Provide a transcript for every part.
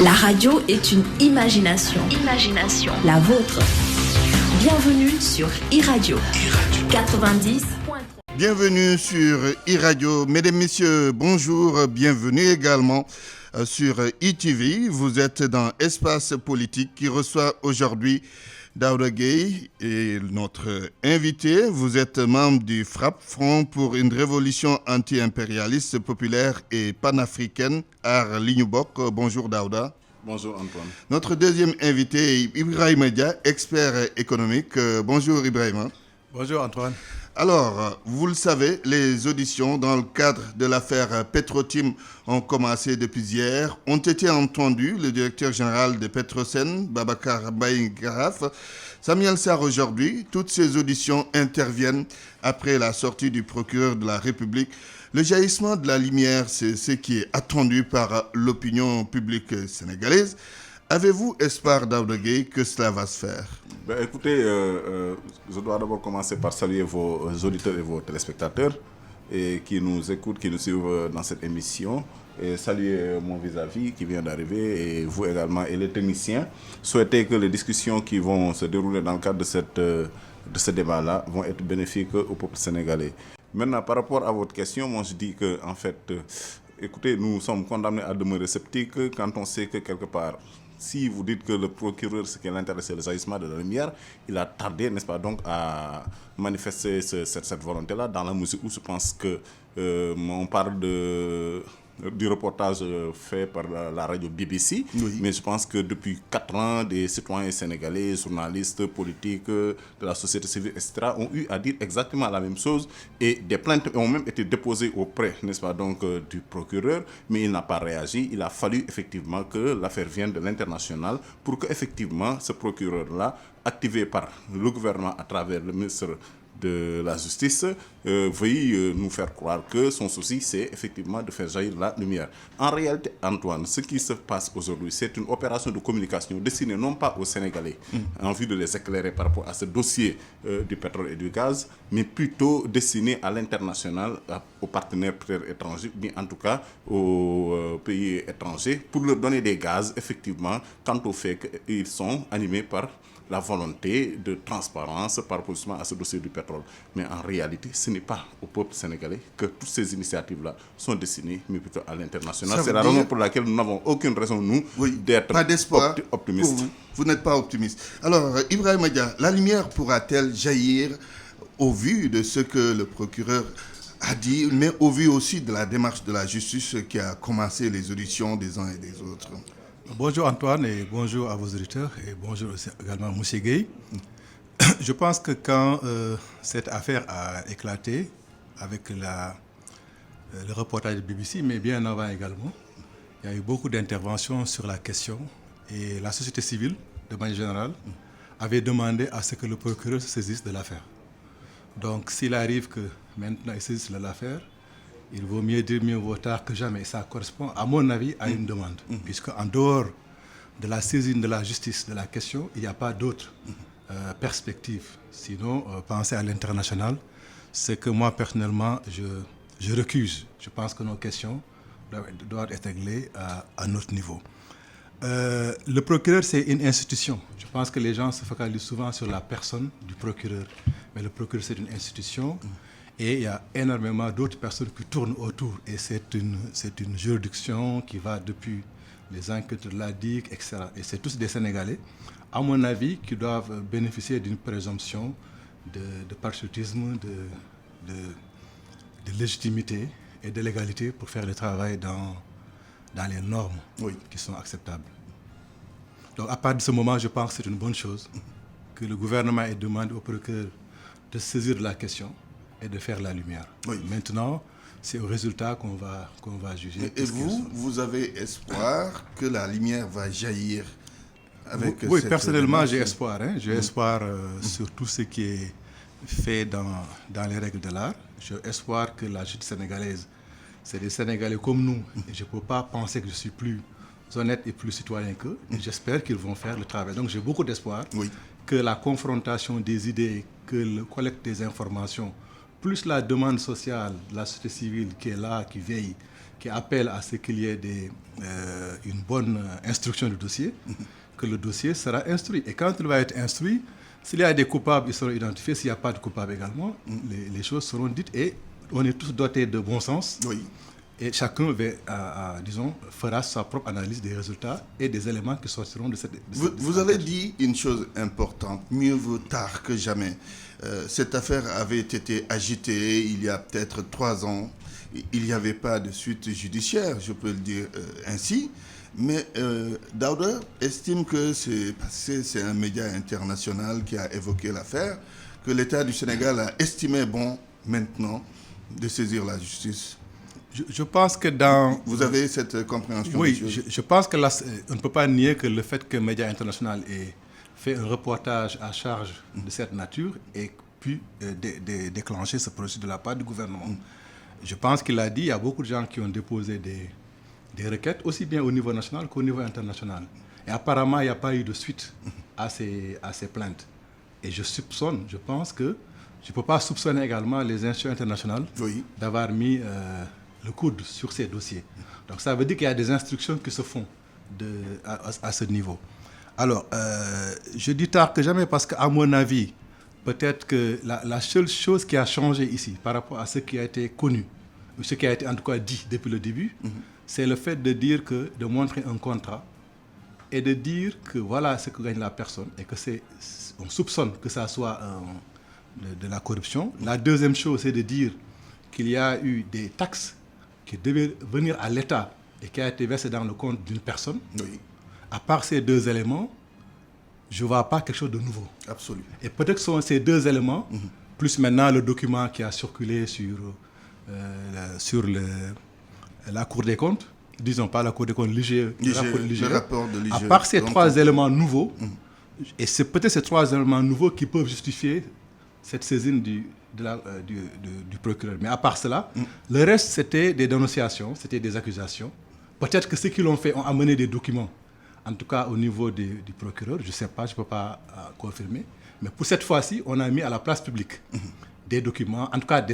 La radio est une imagination. Imagination. La vôtre. Bienvenue sur iRadio 90. Bienvenue sur iRadio. Mesdames, Messieurs, bonjour. Bienvenue également sur ITV. Vous êtes dans Espace Politique qui reçoit aujourd'hui Daouda Gueye et notre invité. Vous êtes membre du FRAPP, Front pour une révolution anti-impérialiste, populaire et panafricaine, à Lignubok. Bonjour Daouda. Bonjour Antoine. Notre deuxième invité est Ibrahima Dia, expert économique. Bonjour Ibrahima. Bonjour Antoine. Alors, vous le savez, les auditions dans le cadre de l'affaire Petrotim ont commencé depuis hier. Ont été entendus le directeur général de Petrosen, Babacar Mbaye-Garaf, Samuel Sarr aujourd'hui. Toutes ces auditions interviennent après la sortie du procureur de la République. Le jaillissement de la lumière, c'est ce qui est attendu par l'opinion publique sénégalaise. Avez-vous espoir, Daouda Gueye, que cela va se faire? Écoutez, je dois d'abord commencer par saluer vos auditeurs et vos téléspectateurs qui nous écoutent, qui nous suivent dans cette émission. Et saluer mon vis-à-vis qui vient d'arriver et vous également et les techniciens. Souhaiter que les discussions qui vont se dérouler dans le cadre de ce débat-là vont être bénéfiques au peuple sénégalais. Maintenant, par rapport à votre question, moi je dis que, en fait, écoutez, nous sommes condamnés à demeurer sceptiques quand on sait que quelque part, si vous dites que le procureur, ce qui l'intéresse, c'est le jaillissement de la lumière, il a tardé, n'est-ce pas, donc à manifester cette volonté-là, dans la mesure où je pense que on parle du reportage fait par la radio BBC, oui. Mais je pense que depuis 4 ans, des citoyens sénégalais, journalistes, politiques, de la société civile, etc., ont eu à dire exactement la même chose et des plaintes ont même été déposées auprès, n'est-ce pas, donc, du procureur, mais il n'a pas réagi. Il a fallu effectivement que l'affaire vienne de l'international pour que effectivement ce procureur-là, activé par le gouvernement à travers le ministre de la Justice, veuille nous faire croire que son souci, c'est effectivement de faire jaillir la lumière. En réalité, Antoine, ce qui se passe aujourd'hui, c'est une opération de communication destinée non pas aux Sénégalais, en vue de les éclairer par rapport à ce dossier du pétrole et du gaz, mais plutôt destinée à l'international, aux partenaires étrangers, mais en tout cas aux pays étrangers, pour leur donner des gaz, effectivement, quant au fait qu'ils sont animés par la volonté de transparence par rapport à ce dossier du pétrole. Mais en réalité, ce n'est pas au peuple sénégalais que toutes ces initiatives-là sont destinées, mais plutôt à l'international. C'est la raison pour laquelle nous n'avons aucune raison, nous, d'être optimistes. Vous n'êtes pas optimiste. Alors, Ibrahima Dia, la lumière pourra-t-elle jaillir au vu de ce que le procureur a dit, mais au vu aussi de la démarche de la justice qui a commencé les auditions des uns et des autres? Bonjour Antoine et bonjour à vos auditeurs et bonjour aussi également à M. Gueye. Je pense que quand cette affaire a éclaté avec le reportage de BBC, mais bien avant également, il y a eu beaucoup d'interventions sur la question et la société civile, de manière générale, avait demandé à ce que le procureur se saisisse de l'affaire. Donc s'il arrive que maintenant il saisisse de l'affaire, il vaut mieux dire mieux vaut tard que jamais. Ça correspond, à mon avis, à une demande. Puisque en dehors de la saisine de la justice de la question, il n'y a pas d'autre perspective. Sinon, penser à l'international, c'est que moi, personnellement, je recuse. Je pense que nos questions doivent être réglées à notre niveau. Le procureur, c'est une institution. Je pense que les gens se focalisent souvent sur la personne du procureur. Mais le procureur, c'est une institution. Et il y a énormément d'autres personnes qui tournent autour. Et c'est une juridiction qui va depuis les enquêtes de la DIC, etc. Et c'est tous des Sénégalais, à mon avis, qui doivent bénéficier d'une présomption de patriotisme, de légitimité et de légalité pour faire le travail dans les normes qui sont acceptables. Donc à partir de ce moment, je pense que c'est une bonne chose que le gouvernement ait demandé au procureur de se saisir de la question et de faire la lumière. Maintenant, c'est au résultat qu'on va juger. Et vous avez espoir que la lumière va jaillir avec Oui, personnellement, j'ai espoir. J'ai espoir sur tout ce qui est fait dans les règles de l'art. J'ai espoir que la justice sénégalaise, c'est des Sénégalais comme nous. Et je ne peux pas penser que je suis plus honnête et plus citoyen qu'eux. J'espère qu'ils vont faire le travail. Donc j'ai beaucoup d'espoir que la confrontation des idées, que le collecte des informations, plus la demande sociale de la société civile qui est là, qui veille, qui appelle à ce qu'il y ait une bonne instruction du dossier, que le dossier sera instruit. Et quand il va être instruit, s'il y a des coupables, ils seront identifiés. S'il n'y a pas de coupables également, les choses seront dites. Et on est tous dotés de bon sens. Oui. Et chacun fera sa propre analyse des résultats et des éléments qui sortiront de cette Vous avez dit une chose importante, mieux vaut tard que jamais. Cette affaire avait été agitée il y a peut-être 3 ans. Il n'y avait pas de suite judiciaire, je peux le dire ainsi. Mais Daouda estime que c'est parce que c'est un média international qui a évoqué l'affaire, que l'État du Sénégal a estimé bon maintenant de saisir la justice. Je pense que Vous avez cette compréhension? Oui, je pense que on ne peut pas nier que le fait que Média International ait fait un reportage à charge de cette nature ait pu déclencher ce processus de la part du gouvernement. Je pense qu'il a dit, il y a beaucoup de gens qui ont déposé des requêtes, aussi bien au niveau national qu'au niveau international. Et apparemment, il n'y a pas eu de suite à ces plaintes. Et je pense que je ne peux pas soupçonner également les institutions internationales d'avoir mis le coude sur ces dossiers. Donc ça veut dire qu'il y a des instructions qui se font à ce niveau. Alors, je dis tard que jamais parce qu'à mon avis, peut-être que la seule chose qui a changé ici par rapport à ce qui a été connu, ou ce qui a été en tout cas dit depuis le début, c'est le fait de montrer un contrat et de dire que voilà ce que gagne la personne et que on soupçonne que ça soit de la corruption. La deuxième chose, c'est de dire qu'il y a eu des taxes qui devaient venir à l'État et qui a été versées dans le compte d'une personne. Oui. À part ces 2 éléments, je ne vois pas quelque chose de nouveau. Absolument. Et peut-être que ce sont ces 2 éléments, plus maintenant le document qui a circulé sur la Cour des comptes, disons pas la Cour des comptes, l'IGE, le rapport de l'IGE. À part ces 3 éléments nouveaux, et c'est peut-être ces 3 éléments nouveaux qui peuvent justifier cette saisine du procureur. Mais à part cela, le reste, c'était des dénonciations, c'était des accusations. Peut-être que ceux qui l'ont fait ont amené des documents, en tout cas au niveau du procureur, je ne sais pas, je ne peux pas confirmer. Mais pour cette fois-ci, on a mis à la place publique des documents, en tout cas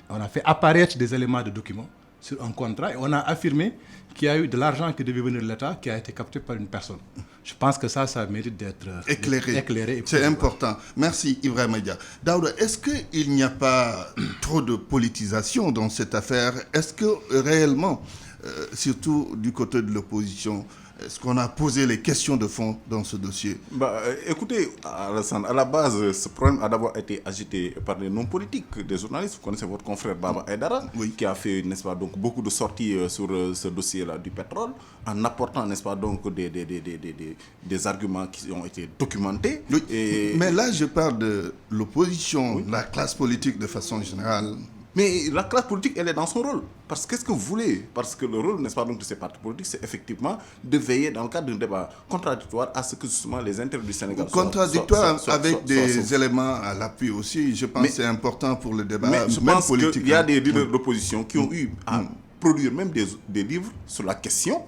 on a fait apparaître des éléments de documents sur un contrat et on a affirmé qu'il y a eu de l'argent qui devait venir de l'État qui a été capté par une personne. Je pense que ça mérite d'être éclairé. C'est important. Merci Ibrahima Dia. Daouda, est-ce qu'il n'y a pas trop de politisation dans cette affaire? Est-ce que réellement, surtout du côté de l'opposition, est-ce qu'on a posé les questions de fond dans ce dossier? Écoutez, Alassane, à la base, ce problème a d'abord été agité par les non-politiques, des journalistes. Vous connaissez votre confrère Baba Aïdara, qui a fait, n'est-ce pas, donc, beaucoup de sorties sur ce dossier-là du pétrole, en apportant, n'est-ce pas, donc, des arguments qui ont été documentés. Oui. Mais là, je parle de l'opposition, de la classe politique de façon générale. Mais la classe politique, elle est dans son rôle. Parce que qu'est-ce que vous voulez? Parce que le rôle, n'est-ce pas, donc, de ces partis politiques, c'est effectivement de veiller dans le cadre d'un débat contradictoire à ce que justement les intérêts du Sénégal contradictoire avec des éléments à l'appui aussi. Je pense que c'est important pour le débat. Mais je pense qu'il y a des leaders d'opposition qui ont eu à produire même des livres sur la question,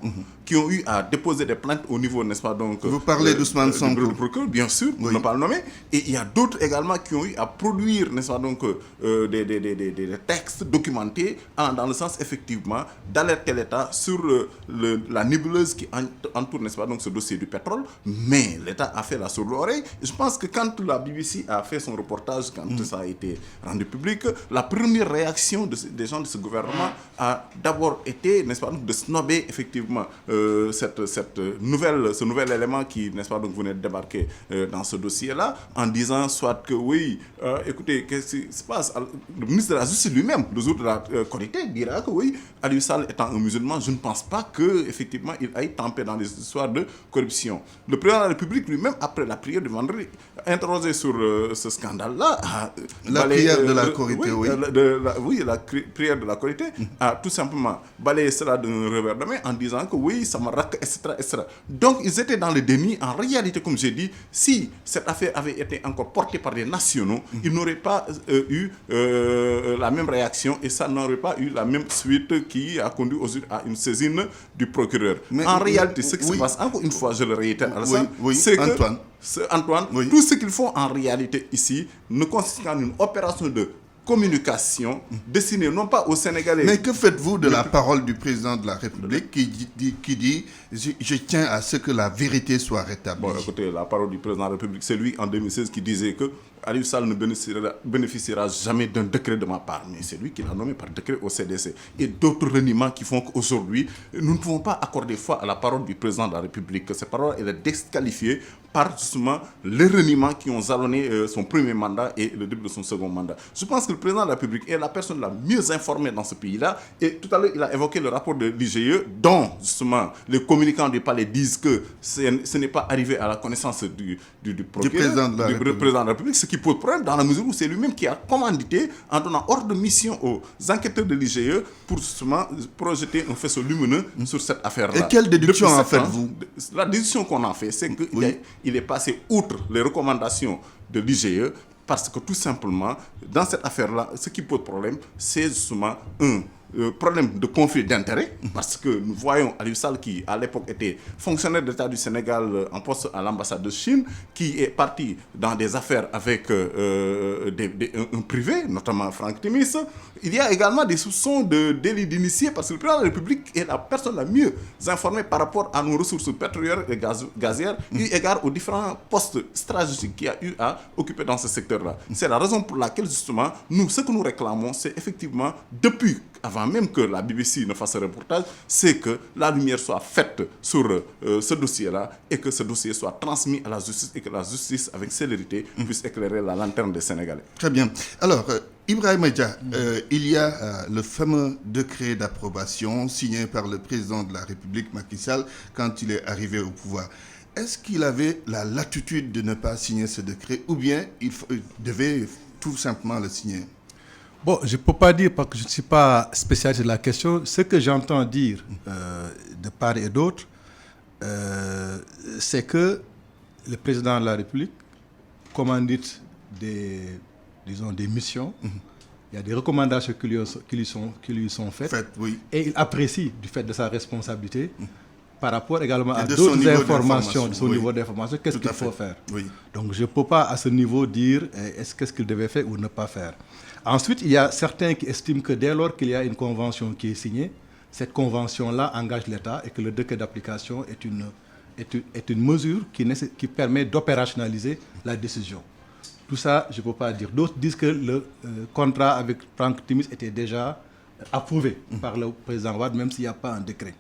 qui ont eu à déposer des plaintes au niveau, n'est-ce pas, donc... Vous parlez d'Ousmane Sonko. Bien sûr, pour ne pas le nommer. Et il y a d'autres également qui ont eu à produire, n'est-ce pas, donc, des textes documentés dans le sens, effectivement, d'alerter l'État sur la nébuleuse qui entoure, n'est-ce pas, donc, ce dossier du pétrole. Mais l'État a fait la sourde oreille. Je pense que quand la BBC a fait son reportage, quand ça a été rendu public, la première réaction des gens de ce gouvernement a d'abord été, n'est-ce pas, de snobber effectivement ce nouvel élément qui, n'est-ce pas, donc venait de débarquer dans ce dossier-là, en disant soit que oui, écoutez, qu'est-ce qui se passe? Le ministre de la Justice lui-même, le jour de la Korité, dira que oui, Aliou Sall étant un musulman, je ne pense pas qu'effectivement il aille tamper dans les histoires de corruption. Le président de la République lui-même, après la prière du vendredi, interrogé sur ce scandale-là, la prière de la Korité, la prière de la Korité, a tout simplement balayé cela d'un revers de main en disant que oui, ça m'a raqué, etc. Donc ils étaient dans le déni. En réalité, comme j'ai dit, si cette affaire avait été encore portée par des nationaux, ils n'auraient pas eu la même réaction et ça n'aurait pas eu la même suite qui a conduit à une saisine du procureur. En réalité, ce qui se passe, encore une fois, je le réitère, c'est que Antoine, tout ce qu'ils font en réalité ici ne consiste qu'en une opération de communication destinée non pas aux Sénégalais. Mais que faites-vous de la parole du président de la République qui dit je tiens à ce que la vérité soit rétablie? Bon, écoutez, la parole du président de la République, c'est lui en 2016 qui disait que Aliou Sall ne bénéficiera jamais d'un décret de ma part. Mais c'est lui qui l'a nommé par décret au CDC. Et d'autres reniements qui font qu'aujourd'hui, nous ne pouvons pas accorder foi à la parole du président de la République. Cette parole, elle est disqualifiée par justement les reniements qui ont jalonné son premier mandat et le début de son second mandat. Je pense que le président de la République est la personne la mieux informée dans ce pays-là. Et tout à l'heure, il a évoqué le rapport de l'IGE, dont justement les communicants du palais disent que ce n'est pas arrivé à la connaissance du président de la République, ce qui pose problème dans la mesure où c'est lui-même qui a commandité en donnant ordre de mission aux enquêteurs de l'IGE pour justement projeter un faisceau lumineux sur cette affaire-là. Et quelle déduction en faites-vous? La déduction qu'on en fait, c'est qu'il est passé outre les recommandations de l'IGE parce que tout simplement, dans cette affaire-là, ce qui pose problème, c'est justement un problème de conflit d'intérêts, parce que nous voyons Aliou Sall qui, à l'époque, était fonctionnaire d'État du Sénégal en poste à l'ambassade de Chine, qui est parti dans des affaires avec un privé, notamment Franck Timis. Il y a également des soupçons de délit d'initié, parce que le président de la République est la personne la mieux informée par rapport à nos ressources pétrolières et gazières, eu égard aux différents postes stratégiques qu'il y a eu à occuper dans ce secteur-là. C'est la raison pour laquelle, justement, ce que nous réclamons, c'est effectivement, depuis avant même que la BBC ne fasse un reportage, c'est que la lumière soit faite sur ce dossier-là et que ce dossier soit transmis à la justice et que la justice, avec célérité, puisse éclairer la lanterne des Sénégalais. Très bien. Alors, Ibrahima Dia, il y a le fameux décret d'approbation signé par le président de la République, Macky Sall, quand il est arrivé au pouvoir. Est-ce qu'il avait la latitude de ne pas signer ce décret ou bien il devait tout simplement le signer? Bon, je ne peux pas dire parce que je ne suis pas spécialiste de la question. Ce que j'entends dire de part et d'autre, c'est que le président de la République commandite des missions. Il y a des recommandations qui lui sont faites. Oui. Et il apprécie du fait de sa responsabilité par rapport également à d'autres informations, de son niveau d'information, qu'est-ce qu'il faut faire. Oui. Donc je ne peux pas à ce niveau dire qu'est-ce qu'il devait faire ou ne pas faire. Ensuite, il y a certains qui estiment que dès lors qu'il y a une convention qui est signée, cette convention-là engage l'État et que le décret d'application est une mesure qui permet d'opérationnaliser la décision. Tout ça, je ne peux pas dire. D'autres disent que le contrat avec Franck Timis était déjà approuvé par le président Wade, même s'il n'y a pas un décret.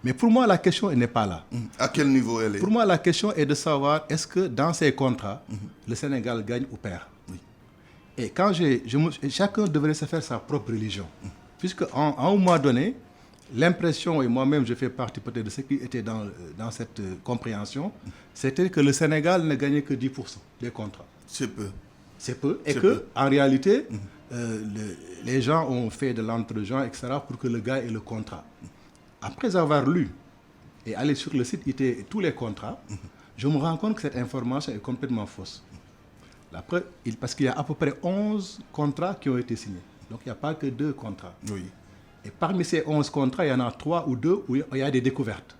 Mais pour moi, la question n'est pas là. À quel niveau elle est? Pour moi, la question est de savoir est-ce que dans ces contrats, le Sénégal gagne ou perd. Et quand chacun devrait se faire sa propre religion. Puisque à un moment donné, l'impression, et moi-même je fais partie peut-être de ceux qui étaient dans cette compréhension, c'était que le Sénégal ne gagnait que 10% des contrats. C'est peu. C'est peu. Et qu'en réalité, les gens ont fait de l'entre-gens, etc., pour que le gars ait le contrat. Après avoir lu et aller sur le site, tous les contrats, je me rends compte que cette information est complètement fausse. Après, parce qu'il y a à peu près 11 contrats qui ont été signés. Donc, il n'y a pas que 2 contrats. Oui. Et parmi ces 11 contrats, il y en a 3 ou 2 où il y a des découvertes.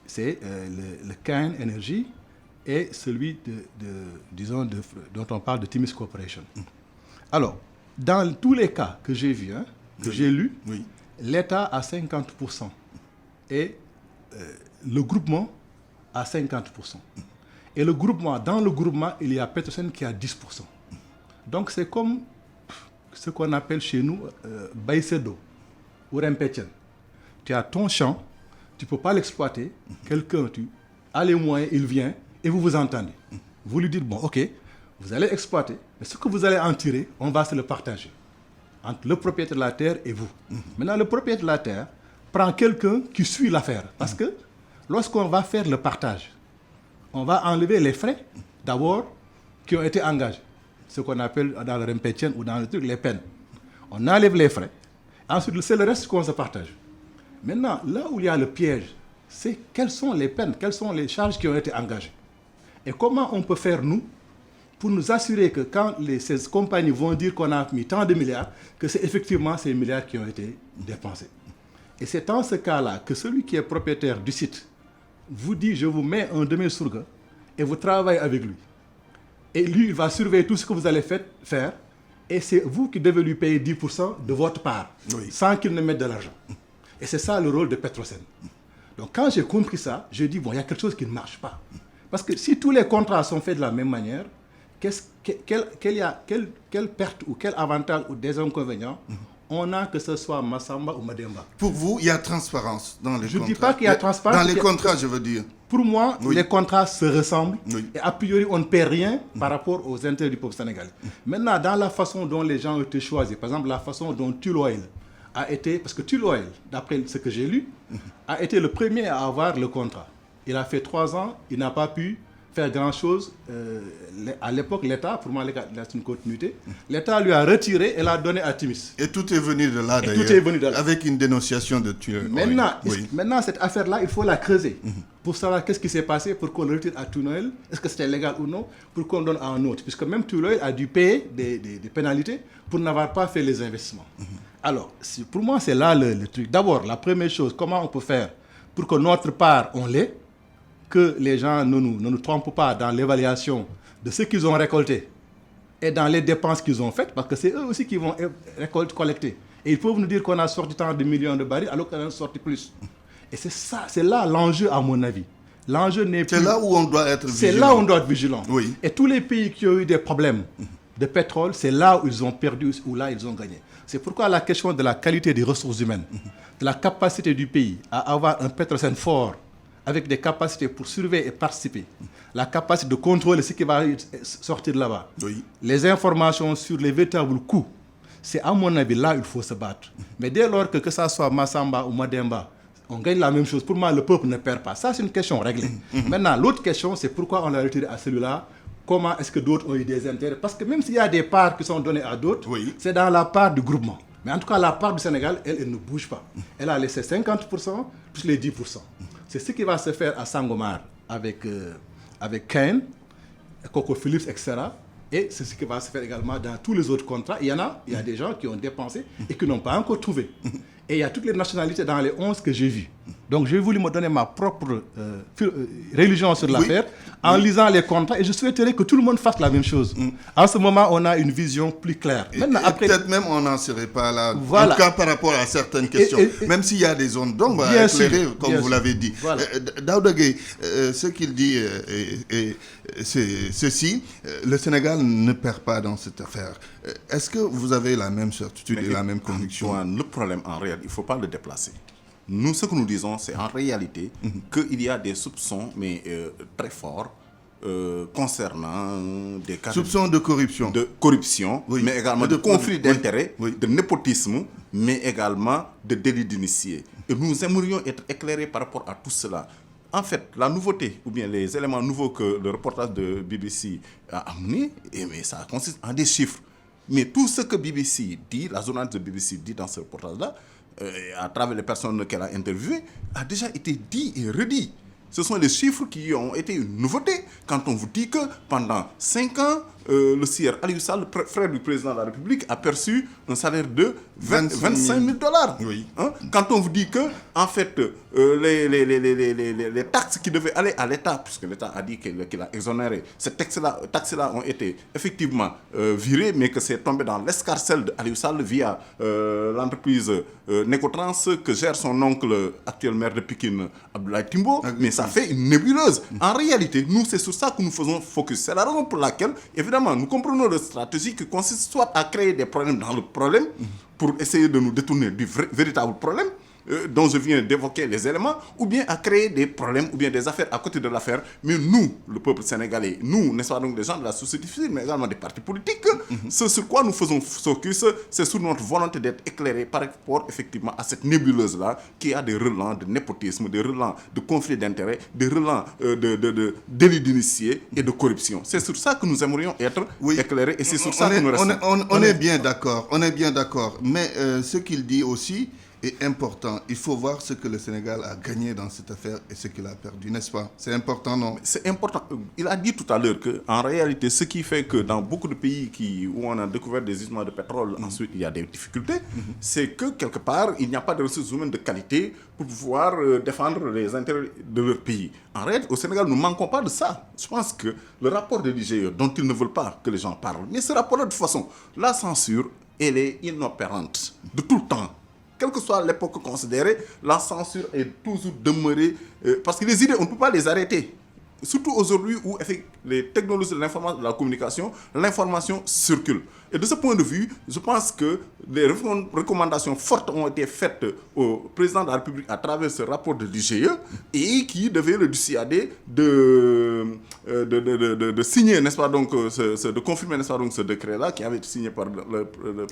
C'est le Cain Energy et celui dont on parle de Timis Corporation. Alors, dans tous les cas que j'ai vus, que j'ai lus, l'État a 50% et le groupement a 50%. Et dans le groupement, il y a Petrosen qui a 10%. Donc c'est comme ce qu'on appelle chez nous Baïsedo ou Rempetien. Tu as ton champ, tu ne peux pas l'exploiter. Quelqu'un, tu as les moyens, il vient et vous vous entendez. Vous lui dites, bon, ok, vous allez exploiter, mais ce que vous allez en tirer, on va se le partager entre le propriétaire de la terre et vous. Maintenant, le propriétaire de la terre prend quelqu'un qui suit l'affaire. Parce que lorsqu'on va faire le partage, on va enlever les frais, d'abord, qui ont été engagés. Ce qu'on appelle dans le Rempetien ou dans le truc, les peines. On enlève les frais. Ensuite, c'est le reste qu'on se partage. Maintenant, là où il y a le piège, c'est quelles sont les peines, quelles sont les charges qui ont été engagées. Et comment on peut faire, nous, pour nous assurer que quand ces compagnies vont dire qu'on a mis tant de milliards, que c'est effectivement ces milliards qui ont été dépensés. Et c'est dans ce cas-là que celui qui est propriétaire du site vous dit, je vous mets un demi-sourga et vous travaillez avec lui. Et lui, il va surveiller tout ce que vous allez faire et c'est vous qui devez lui payer 10% de votre part, sans qu'il ne mette de l'argent. Et c'est ça le rôle de Petrosen. Donc quand j'ai compris ça, je dis, bon, il y a quelque chose qui ne marche pas. Parce que si tous les contrats sont faits de la même manière, quelle perte ou quel avantage ou des inconvénients on a, que ce soit Massamba ou Mademba? Pour vous, il y a transparence dans les contrats. Je ne dis pas qu'il y a transparence. Dans les contrats, je veux dire. Pour moi, les contrats se ressemblent et a priori, on ne paie rien par rapport aux intérêts du peuple sénégalais. Maintenant, dans la façon dont les gens ont été choisis, par exemple, la façon dont Tullow a été, parce que Tullow, d'après ce que j'ai lu, a été le premier à avoir le contrat. Il a fait 3 ans, il n'a pas pu faire grand-chose. À l'époque, l'État, pour moi, c'est une continuité, l'État lui a retiré et l'a donné à Timis. Et tout est venu de là, d'ailleurs, avec une dénonciation de Tullow. Maintenant, cette affaire-là, il faut la creuser pour savoir qu'est-ce qui s'est passé pour qu'on le retire à Tullow. Est-ce que c'était légal ou non, pour qu'on donne à un autre. Puisque même Tullow a dû payer des pénalités pour n'avoir pas fait les investissements. Alors, pour moi, c'est là le truc. D'abord, la première chose, comment on peut faire pour que notre part, on l'ait, que les gens ne nous trompent pas dans l'évaluation de ce qu'ils ont récolté et dans les dépenses qu'ils ont faites, parce que c'est eux aussi qui vont collecter. Et ils peuvent nous dire qu'on a sorti tant de millions de barils alors qu'on en a sorti plus. Et c'est ça, c'est là l'enjeu, à mon avis. L'enjeu n'est plus... C'est là où on doit être vigilant. C'est là où on doit être vigilant. Oui. Et tous les pays qui ont eu des problèmes de pétrole, c'est là où ils ont perdu ou là ils ont gagné. C'est pourquoi la question de la qualité des ressources humaines, de la capacité du pays à avoir un Petrosen fort, avec des capacités pour surveiller et participer, la capacité de contrôler ce qui va sortir de là-bas, les informations sur les véritables coûts, c'est à mon avis là où il faut se battre. Mais dès lors que ça soit Massamba ou Mademba, on gagne la même chose. Pour moi, le peuple ne perd pas. Ça, c'est une question réglée. Maintenant, l'autre question, c'est pourquoi on l'a retiré à celui-là. Comment est-ce que d'autres ont eu des intérêts? Parce que même s'il y a des parts qui sont données à d'autres, c'est dans la part du groupement. Mais en tout cas, la part du Sénégal, elle ne bouge pas. Elle a laissé 50% plus les 10%. C'est ce qui va se faire à Sangomar avec Kane, Coco Phillips, etc. Et c'est ce qui va se faire également dans tous les autres contrats. Il y a des gens qui ont dépensé et qui n'ont pas encore trouvé. Et il y a toutes les nationalités dans les 11 que j'ai vues. Donc j'ai voulu me donner ma propre religion sur l'affaire en lisant les contrats et je souhaiterais que tout le monde fasse la même chose. En ce moment, on a une vision plus claire. Maintenant, après... Peut-être même on n'en serait pas là, en tout cas par rapport à certaines questions. Même s'il y a des zones d'ombre à éclairer, comme vous l'avez dit. Voilà. Daouda Gueye, ce qu'il dit, c'est ceci, le Sénégal ne perd pas dans cette affaire. Est-ce que vous avez la même certitude et la même conviction? Le problème, en réalité, il ne faut pas le déplacer. Nous, ce que nous disons, c'est en réalité qu'il y a des soupçons, mais très forts, concernant des cas soupçons de corruption. De corruption, mais également de conflit d'intérêts, de népotisme, mais également de délit d'initié. Et nous aimerions être éclairés par rapport à tout cela. En fait, la nouveauté, ou bien les éléments nouveaux que le reportage de BBC a amené, mais ça consiste en des chiffres. Mais tout ce que BBC dit, la journaliste de BBC dit dans ce reportage-là, à travers les personnes qu'elle a interviewées, a déjà été dit et redit. Ce sont les chiffres qui ont été une nouveauté. Quand on vous dit que pendant 5 ans, le sieur Aliou Sall, le frère du président de la République, a perçu un salaire de 25 000 $. Oui. Hein? Quand on vous dit que, en fait, les taxes qui devaient aller à l'État, puisque l'État a dit qu'il a exonéré, ces taxes-là ont été effectivement virées, mais que c'est tombé dans l'escarcelle d'Aliou Sall via l'entreprise Necotrans que gère son oncle, actuel maire de Pikine, Abdoulaye Timbo. Mais ça fait une nébuleuse. En réalité, nous, c'est sur ça que nous faisons focus. C'est la raison pour laquelle, évidemment, nous comprenons la stratégie qui consiste soit à créer des problèmes dans le problème pour essayer de nous détourner du véritable problème dont je viens d'évoquer les éléments, ou bien à créer des problèmes ou bien des affaires à côté de l'affaire. Mais nous, le peuple sénégalais, nous, n'est-ce pas donc les gens de la société civile, mais également des partis politiques, ce sur quoi nous faisons focus, c'est sur notre volonté d'être éclairés par rapport effectivement à cette nébuleuse-là qui a des relents de népotisme, des relents de conflits d'intérêts, des relents de délits d'initiés et de corruption. C'est sur ça que nous aimerions être éclairés et c'est sur ça que nous restons. On est bien d'accord, mais ce qu'il dit aussi, est important. Il faut voir ce que le Sénégal a gagné dans cette affaire et ce qu'il a perdu, n'est-ce pas? C'est important, non? C'est important. Il a dit tout à l'heure qu'en réalité, ce qui fait que dans beaucoup de pays où on a découvert des gisements de pétrole, ensuite il y a des difficultés, c'est que quelque part, il n'y a pas de ressources humaines de qualité pour pouvoir défendre les intérêts de leur pays. En réalité, au Sénégal, nous ne manquons pas de ça. Je pense que le rapport de l'IGE, dont ils ne veulent pas que les gens parlent, mais ce rapport-là, de toute façon, la censure, elle est inopérante de tout le temps. Quelle que soit l'époque considérée, la censure est toujours demeurée. Parce que les idées, on ne peut pas les arrêter. Surtout aujourd'hui où avec les technologies de l'information, de la communication, l'information circule. Et de ce point de vue, je pense que des recommandations fortes ont été faites au président de la République à travers ce rapport de l'IGE et qui devait le dissuader de signer, n'est-ce pas, donc, de confirmer, n'est-ce pas, donc, ce décret-là qui avait été signé par le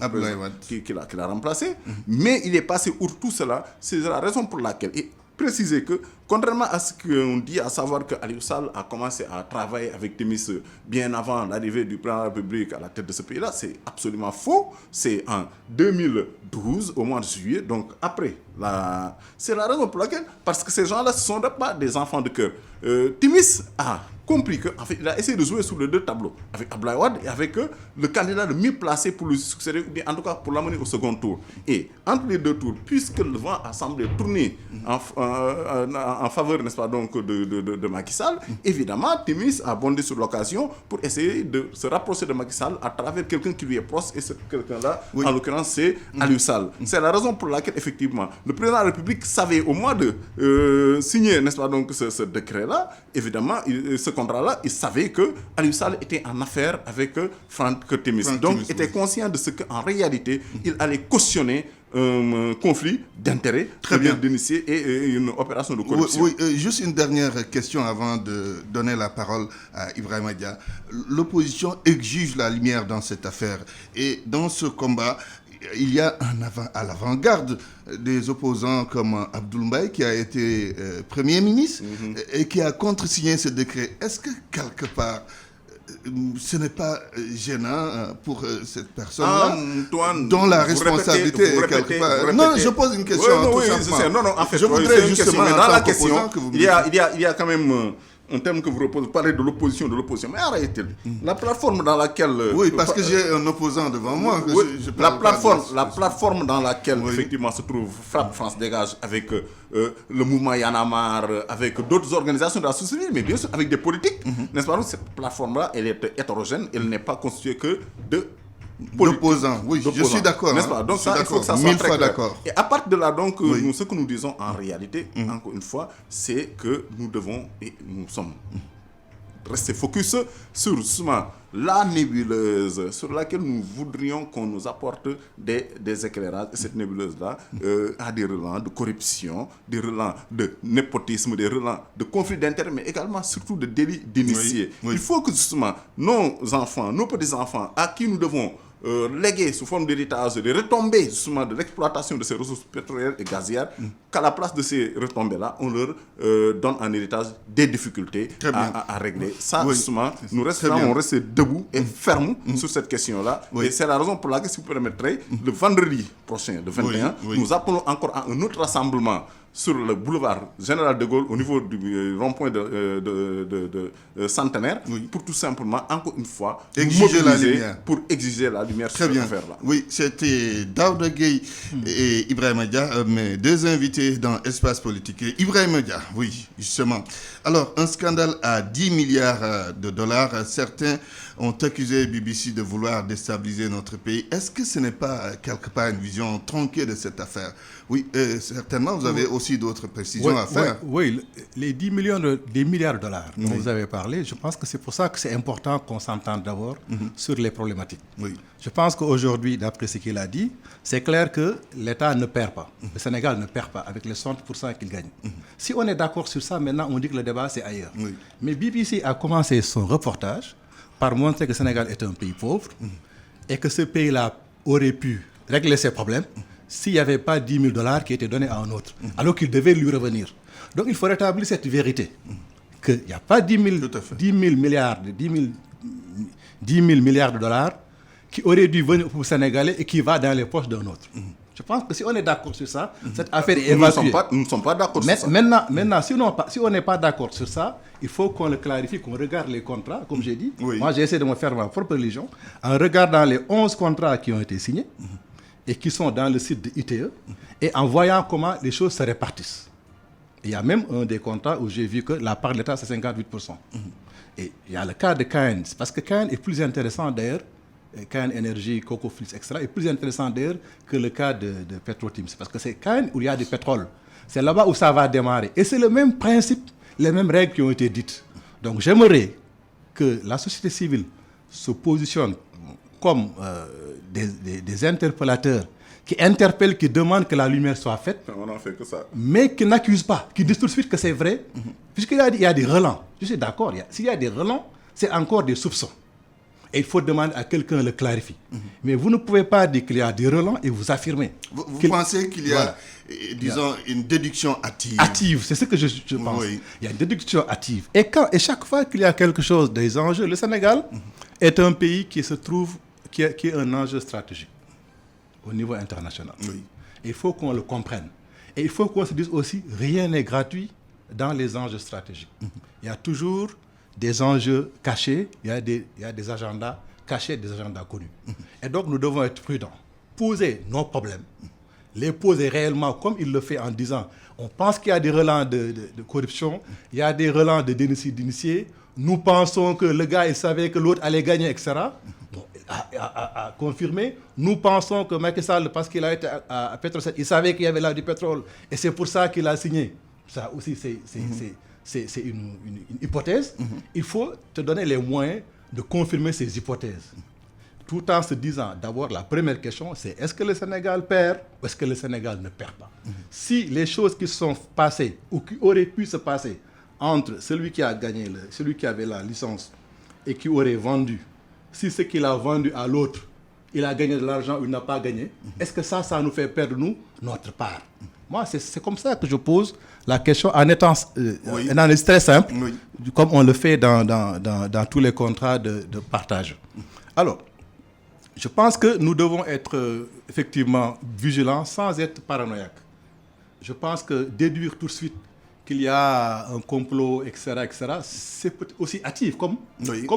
président qui l'a remplacé. Mais il est passé outre tout cela. C'est la raison pour laquelle... Préciser que, contrairement à ce qu'on dit, à savoir que Aliou Sall a commencé à travailler avec Timis bien avant l'arrivée du président de la République à la tête de ce pays-là, c'est absolument faux. C'est en 2012, au mois de juillet, donc après. C'est la raison pour laquelle, parce que ces gens-là, ce ne sont pas des enfants de cœur. Timis a compris qu'il a essayé de jouer sur les deux tableaux, avec Abdoulaye Wade et avec le candidat le mieux placé pour le succéder, ou bien en tout cas pour l'amener au second tour. Et entre les deux tours, puisque le vent a semblé tourner en faveur, n'est-ce pas, donc, de Macky Sall, évidemment, Timis a bondi sur l'occasion pour essayer de se rapprocher de Macky Sall à travers quelqu'un qui lui est proche, et ce quelqu'un-là, en l'occurrence, c'est Aliou Sall. C'est la raison pour laquelle, effectivement, le président de la République savait au mois de signer, n'est-ce pas, donc, ce décret-là, évidemment, ce contrat-là, il savait que Aliou Sall était en affaire avec Franck Timis. Donc, il était conscient de ce qu'en réalité, il allait cautionner un conflit d'intérêts très bien d'initier et une opération de corruption. Oui, juste une dernière question avant de donner la parole à Ibrahima Dia. L'opposition exige la lumière dans cette affaire. Et dans ce combat, il y a à l'avant-garde des opposants comme Abdoul Mbaye qui a été Premier ministre et qui a contresigné ce décret. Est-ce que quelque part, ce n'est pas gênant pour cette personne-là dont la responsabilité est quelque part... Non, je pose une question tout simplement. Non, en fait, je voudrais justement, dans la question, il y a quand même... un thème que vous reposez, vous parlez de l'opposition, mais arrêtez. La plateforme dans laquelle... Oui, parce que j'ai un opposant devant moi. La plateforme dans laquelle, effectivement, se trouve Frappe France Dégage avec le mouvement Y en a marre, avec d'autres organisations de la société civile, mais bien sûr avec des politiques. N'est-ce pas? Cette plateforme-là, elle est hétérogène, elle n'est pas constituée que de... d'opposants, oui, je suis d'accord. N'est-ce pas? Donc ça, il faut que ça soit très clair. Et à partir de là, donc, ce que nous disons en réalité, encore une fois, c'est que nous devons, et nous sommes restés focus sur justement la nébuleuse sur laquelle nous voudrions qu'on nous apporte des éclairages. Et cette nébuleuse-là a des relents de corruption, des relents de népotisme, des relents de conflits d'intérêts, mais également surtout de délits d'initiés. Il faut que justement nos enfants, nos petits-enfants, à qui nous devons léguer sous forme d'héritage des retombées justement de l'exploitation de ces ressources pétrolières et gazières, qu'à la place de ces retombées-là, on leur donne en héritage des difficultés à régler. Ça, justement, nous resterons restés debout et fermes sur cette question-là. Et c'est la raison pour laquelle, si vous permettrez, le vendredi prochain, le 21, nous appelons encore à un autre rassemblement sur le boulevard Général de Gaulle, au niveau du rond-point de Centenaire, pour tout simplement, encore une fois, exiger la lumière. Pour exiger la lumière sur cette affaire-là. Oui, c'était Daouda Gueye et Ibrahima Dia, mes deux invités dans Espace Politique. Et Ibrahima Dia, oui, justement. Alors, un scandale à 10 milliards de dollars. Certains ont accusé BBC de vouloir déstabiliser notre pays. Est-ce que ce n'est pas quelque part une vision tronquée de cette affaire? Oui, certainement, vous avez aussi d'autres précisions à faire. Oui, les 10 milliards de dollars dont vous avez parlé, je pense que c'est pour ça que c'est important qu'on s'entende d'abord sur les problématiques. Je pense qu'aujourd'hui, d'après ce qu'il a dit, c'est clair que l'État ne perd pas. Le Sénégal ne perd pas avec les 60% qu'il gagne. Si on est d'accord sur ça, maintenant, on dit que le débat, c'est ailleurs. Mais BBC a commencé son reportage par montrer que le Sénégal est un pays pauvre et que ce pays-là aurait pu régler ses problèmes s'il n'y avait pas 10 000 dollars qui étaient donnés à un autre, alors qu'il devait lui revenir. Donc il faut rétablir cette vérité, qu'il n'y a pas 10 000 milliards de dollars qui auraient dû venir aux Sénégalais et qui va dans les poches d'un autre. Je pense que si on est d'accord sur ça, cette affaire est évacuée. Nous ne sommes pas d'accord sur ça. Maintenant si on n'est pas d'accord sur ça, il faut qu'on le clarifie, qu'on regarde les contrats, comme j'ai dit. Oui. Moi, j'ai essayé de me faire ma propre religion en regardant les 11 contrats qui ont été signés et qui sont dans le site de ITE et en voyant comment les choses se répartissent. Il y a même un des contrats où j'ai vu que la part de l'État, c'est 58%. Et il y a le cas de Caen, parce que Caen est plus intéressant d'ailleurs, Caen Énergie, Coco Flix, etc., est plus intéressant d'ailleurs que le cas de Petrotim. C'est parce que c'est Caen où il y a du pétrole. C'est là-bas où ça va démarrer. Et c'est le même principe, les mêmes règles qui ont été dites. Donc j'aimerais que la société civile se positionne comme des interpellateurs qui interpellent, qui demandent que la lumière soit faite, On n'en fait que ça. mais qui n'accusent pas, qui disent tout de suite que c'est vrai, puisqu'il y a des relents. Je suis d'accord, s'il y a des relents, c'est encore des soupçons. Et il faut demander à quelqu'un de le clarifier. Mais vous ne pouvez pas dire qu'il y a des relents et vous affirmer. Vous pensez qu'il y a, disons, une déduction hâtive? Hâtive, c'est ce que je pense. Oui. Il y a une déduction hâtive. Et chaque fois qu'il y a quelque chose, des enjeux, le Sénégal est un pays qui est un enjeu stratégique au niveau international. Oui. Il faut qu'on le comprenne. Et il faut qu'on se dise aussi, rien n'est gratuit dans les enjeux stratégiques. Il y a toujours des enjeux cachés, il y a des agendas cachés, des agendas connus. Et donc nous devons être prudents, poser nos problèmes, les poser réellement comme il le fait en disant, on pense qu'il y a des relents de corruption, il y a des relents de d'initiés, nous pensons que le gars il savait que l'autre allait gagner, etc. Bon, à confirmer, nous pensons que Macky Sall, parce qu'il a été à Petrosen, il savait qu'il y avait là du pétrole et c'est pour ça qu'il a signé. Ça aussi c'est une hypothèse. Il faut te donner les moyens de confirmer ces hypothèses. Tout en se disant, d'abord, la première question, c'est est-ce que le Sénégal perd ou est-ce que le Sénégal ne perd pas? Si les choses qui sont passées ou qui auraient pu se passer entre celui qui a gagné, celui qui avait la licence et qui aurait vendu, si ce qu'il a vendu à l'autre, il a gagné de l'argent ou il n'a pas gagné, est-ce que ça nous fait perdre, nous, notre part? Moi, c'est comme ça que je pose la question en étant une analyse très simple, comme on le fait dans tous les contrats de partage. Alors, je pense que nous devons être effectivement vigilants sans être paranoïaques. Je pense que déduire tout de suite qu'il y a un complot, etc., c'est aussi hâtif, comme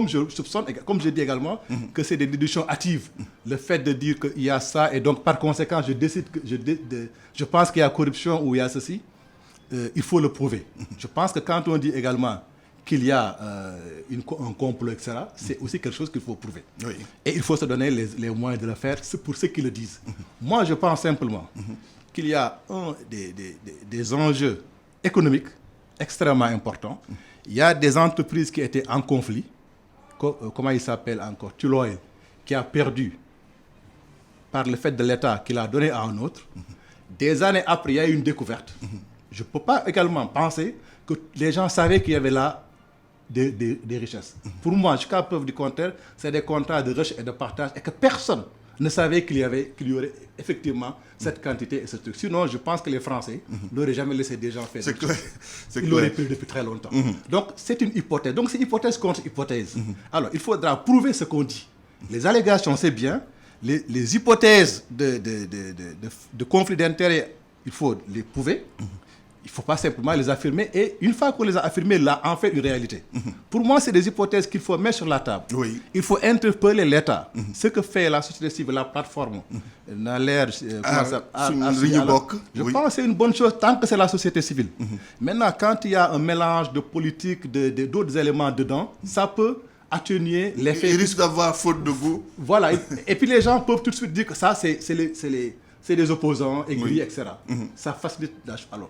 je soupçonne, comme je dis également, que c'est des déductions hâtives. Le fait de dire qu'il y a ça, et donc par conséquent, je décide que je pense qu'il y a corruption ou il y a ceci, il faut le prouver. Je pense que quand on dit également qu'il y a un complot, etc., c'est aussi quelque chose qu'il faut prouver. Et il faut se donner les moyens de le faire, c'est pour ceux qui le disent. Moi, je pense simplement qu'il y a des enjeux économique extrêmement important. Il y a des entreprises qui étaient en conflit. Comment il s'appelle encore? Tuloil, qui a perdu par le fait de l'État qu'il a donné à un autre. Des années après, il y a eu une découverte. Je ne peux pas également penser que les gens savaient qu'il y avait là des richesses. Pour moi, jusqu'à preuve du contraire, c'est des contrats de recherche et de partage et que personne ne savait qu'il y aurait effectivement cette quantité et ce truc. Sinon, je pense que les Français n'auraient jamais laissé des gens faire. C'est clair. Ils l'auraient pris depuis très longtemps. Donc, c'est une hypothèse. Donc, c'est hypothèse contre hypothèse. Alors, il faudra prouver ce qu'on dit. Les allégations, c'est bien. Les hypothèses de conflit d'intérêts, il faut les prouver. Il ne faut pas simplement les affirmer. Et une fois qu'on les a affirmées, là, en fait, une réalité. Pour moi, c'est des hypothèses qu'il faut mettre sur la table. Il faut interpeller l'État. Ce que fait la société civile, la plateforme, dans l'air, je pense que c'est une bonne chose tant que c'est la société civile. Maintenant, quand il y a un mélange de politique, d'autres éléments dedans, ça peut atténuer l'effet. Il risque d'avoir faute de goût. Voilà. Et puis les gens peuvent tout de suite dire que ça, c'est des opposants aigris, etc. Ça facilite la chose. Alors,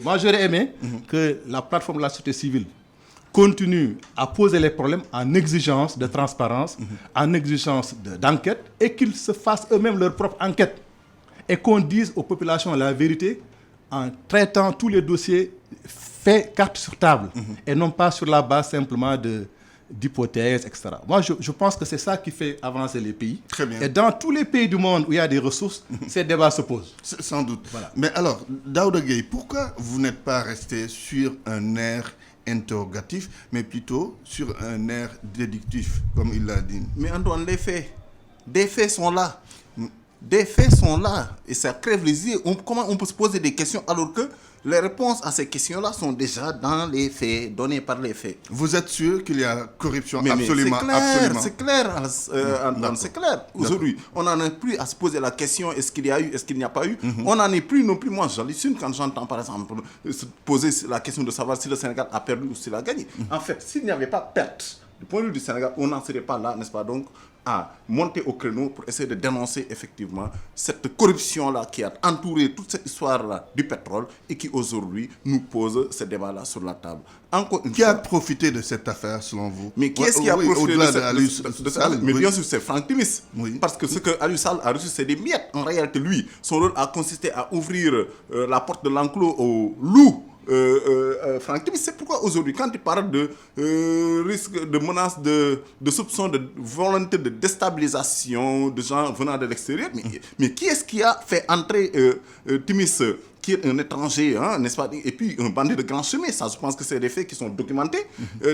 moi, j'aurais aimé que la plateforme de la société civile continue à poser les problèmes en exigence de transparence, en exigence d'enquête, et qu'ils se fassent eux-mêmes leur propre enquête. Et qu'on dise aux populations la vérité en traitant tous les dossiers faits carte sur table, et non pas sur la base simplement d'hypothèses, etc. Moi, je pense que c'est ça qui fait avancer les pays. Très bien. Et dans tous les pays du monde où il y a des ressources, ces débats se posent. Sans doute. Voilà. Mais alors, Daouda Gueye, pourquoi vous n'êtes pas resté sur un air interrogatif, mais plutôt sur un air déductif, comme il l'a dit? Mais Antoine, des faits sont là. des faits sont là et ça crève les yeux. Comment on peut se poser des questions alors que les réponses à ces questions-là sont déjà dans les faits, données par les faits. Vous êtes sûr qu'il y a corruption? Mais Absolument, c'est clair, Antoine, c'est clair. Aujourd'hui, on n'en est plus à se poser la question, est-ce qu'il y a eu, est-ce qu'il n'y a pas eu? On n'en est plus non plus. Moi, j'hallucine quand j'entends, par exemple, se poser la question de savoir si le Sénégal a perdu ou s'il a gagné. En fait, s'il n'y avait pas perte du point de vue du Sénégal, on n'en serait pas là, n'est-ce pas? Donc, à monter au créneau pour essayer de dénoncer effectivement cette corruption-là qui a entouré toute cette histoire-là du pétrole et qui aujourd'hui nous pose ce débat-là sur la table. Qui a profité de cette affaire selon vous? Mais qui est-ce qui a profité de cette affaire? Mais bien sûr, c'est Franck Timis. Oui. Parce que ce que Aliou Sall a reçu, c'est des miettes. En réalité, lui, son rôle a consisté à ouvrir la porte de l'enclos aux loups. Franck Timis, c'est pourquoi aujourd'hui, quand il parle de risque, de menace, de soupçon, de volonté de déstabilisation de gens venant de l'extérieur, mais qui est-ce qui a fait entrer Timis, qui est un étranger, hein, n'est-ce pas, et puis un bandit de grand chemin? Ça, je pense que c'est des faits qui sont documentés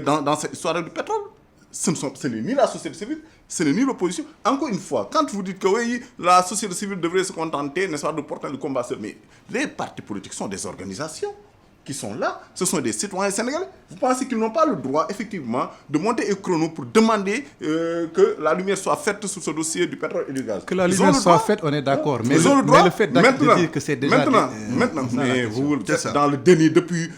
dans cette histoire du pétrole. Ce n'est ni la société civile, ce n'est ni l'opposition. Encore une fois, quand vous dites que oui, la société civile devrait se contenter, n'est-ce pas, de porter le combat seul, mais les partis politiques sont des organisations qui sont là, ce sont des citoyens sénégalais. Vous pensez qu'ils n'ont pas le droit, effectivement, de monter au chrono pour demander que la lumière soit faite sur ce dossier du pétrole et du gaz? Que la lumière soit faite, on est d'accord. Mais le fait de dire que c'est déjà... Maintenant, mais vous êtes dans le déni depuis...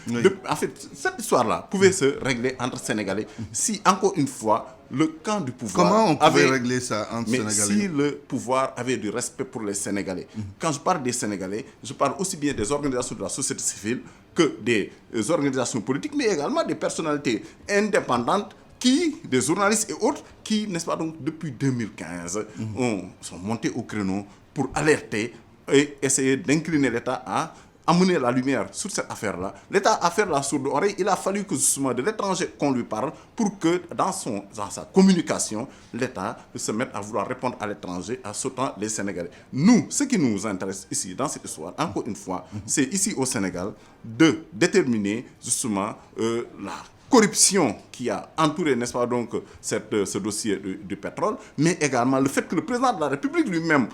En fait, cette histoire-là pouvait se régler entre Sénégalais si, encore une fois, le camp du pouvoir... Comment on pouvait régler ça entre Sénégalais? Si le pouvoir avait du respect pour les Sénégalais. Quand je parle des Sénégalais, je parle aussi bien des organisations de la société civile que des organisations politiques, mais également des personnalités indépendantes des journalistes et autres, qui, n'est-ce pas, donc depuis 2015, sont montés au créneau pour alerter et essayer d'incliner l'État à amener la lumière sur cette affaire-là. L'État a fait la sourde oreille. Il a fallu que justement de l'étranger qu'on lui parle pour que dans sa communication, l'État se mette à vouloir répondre à l'étranger en sautant les Sénégalais. Nous, ce qui nous intéresse ici, dans cette histoire, encore une fois, c'est ici au Sénégal de déterminer justement la corruption qui a entouré, n'est-ce pas, donc, ce dossier du pétrole, mais également le fait que le président de la République lui-même,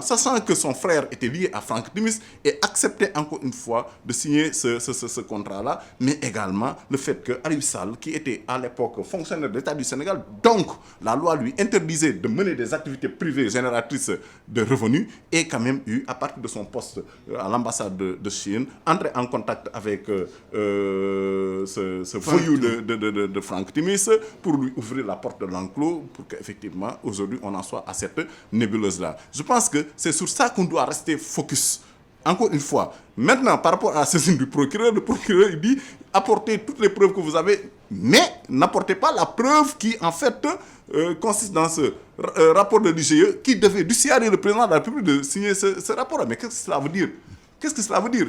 sachant que son frère était lié à Franck Timis, et acceptait encore une fois de signer ce contrat-là, mais également le fait que Aliou Sall, qui était à l'époque fonctionnaire de l'État du Sénégal, donc la loi lui interdisait de mener des activités privées génératrices de revenus, et quand même eu, à partir de son poste à l'ambassade de Chine, entré en contact avec ce voyou de Franck Timis pour lui ouvrir la porte de l'enclos pour qu'effectivement, aujourd'hui, on en soit à cette nébuleuse-là. Je pense que c'est sur ça qu'on doit rester focus. Encore une fois, maintenant, par rapport à la saisine du procureur, le procureur il dit apportez toutes les preuves que vous avez, mais n'apportez pas la preuve qui, en fait, consiste dans ce rapport de l'IGE qui devait dissuader le président de la République de signer ce rapport. Mais qu'est-ce que cela veut dire? Qu'est-ce que cela veut dire?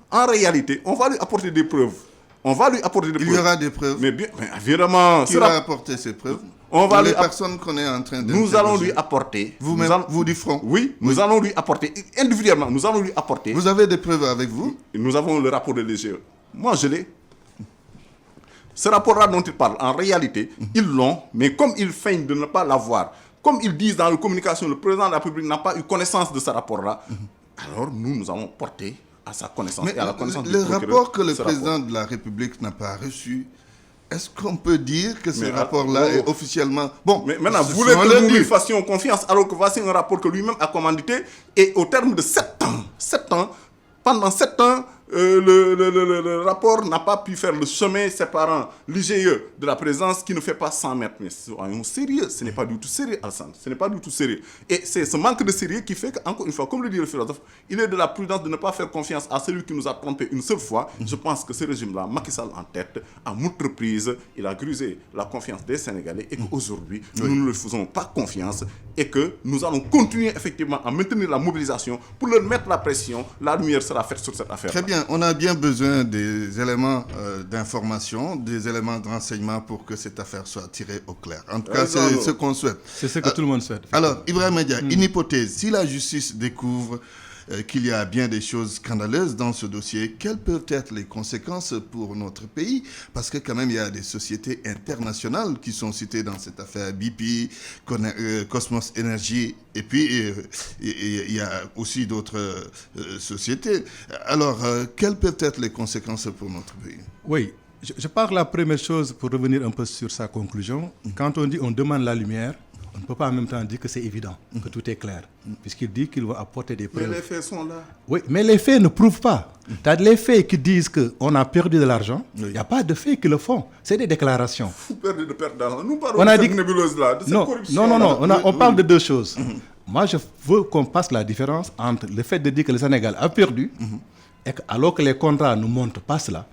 En réalité, on va lui apporter des preuves. Il y aura des preuves. Mais évidemment... Qui va apporter ces preuves? Les personnes qu'on est en train de... Nous allons lui apporter... Vous du front? Oui, nous allons lui apporter, individuellement, nous allons lui apporter... Vous avez des preuves avec vous? Nous avons le rapport de l'IGE. Moi, je l'ai. Ce rapport-là dont il parle, en réalité, ils l'ont, mais comme ils feignent de ne pas l'avoir, comme ils disent dans la communication, le président de la République n'a pas eu connaissance de ce rapport-là, alors nous allons porter à sa connaissance et à la connaissance du procureur. Le rapport que le président de la République n'a pas reçu, est-ce qu'on peut dire que ce rapport-là est officiellement... Bon, mais maintenant, vous voulez que nous lui fassions confiance alors que voici un rapport que lui-même a commandité et au terme de 7 ans, pendant 7 ans, le rapport n'a pas pu faire le chemin séparant l'IGE de la présidence qui ne fait pas 100 mètres. Mais soyons sérieux, ce n'est pas du tout sérieux, Alassane. Ce n'est pas du tout sérieux. Et c'est ce manque de sérieux qui fait qu'encore une fois, comme le dit le philosophe, il est de la prudence de ne pas faire confiance à celui qui nous a trompés une seule fois. Je pense que ce régime-là, Macky Sall en tête, à moult reprises, il a grusé la confiance des Sénégalais et qu'aujourd'hui, nous ne leur faisons pas confiance et que nous allons continuer effectivement à maintenir la mobilisation pour leur mettre la pression. La lumière sera faite sur cette affaire. Très bien. On a bien besoin des éléments d'information, des éléments de renseignement pour que cette affaire soit tirée au clair. En tout cas, c'est ce qu'on souhaite. C'est ce que tout le monde souhaite. Alors, Ibrahima Dia, une hypothèse. Si la justice découvre qu'il y a bien des choses scandaleuses dans ce dossier. Quelles peuvent être les conséquences pour notre pays? Parce que quand même, il y a des sociétés internationales qui sont citées dans cette affaire, BP, Cosmos Energy, et puis il y a aussi d'autres sociétés. Alors, quelles peuvent être les conséquences pour notre pays? Oui, je parle la première chose pour revenir un peu sur sa conclusion. Quand on dit on demande la lumière, on ne peut pas en même temps dire que c'est évident, que tout est clair, puisqu'il dit qu'il va apporter des preuves. Mais les faits sont là. Oui, mais les faits ne prouvent pas. Les faits qui disent qu'on a perdu de l'argent, il n'y a pas de faits qui le font. C'est des déclarations. Vous perdez de perte d'argent. Nous parlons de cette nébuleuse-là, de cette corruption. Non, on parle de deux choses. Moi, je veux qu'on fasse la différence entre le fait de dire que le Sénégal a perdu, et alors que les contrats ne montrent pas cela.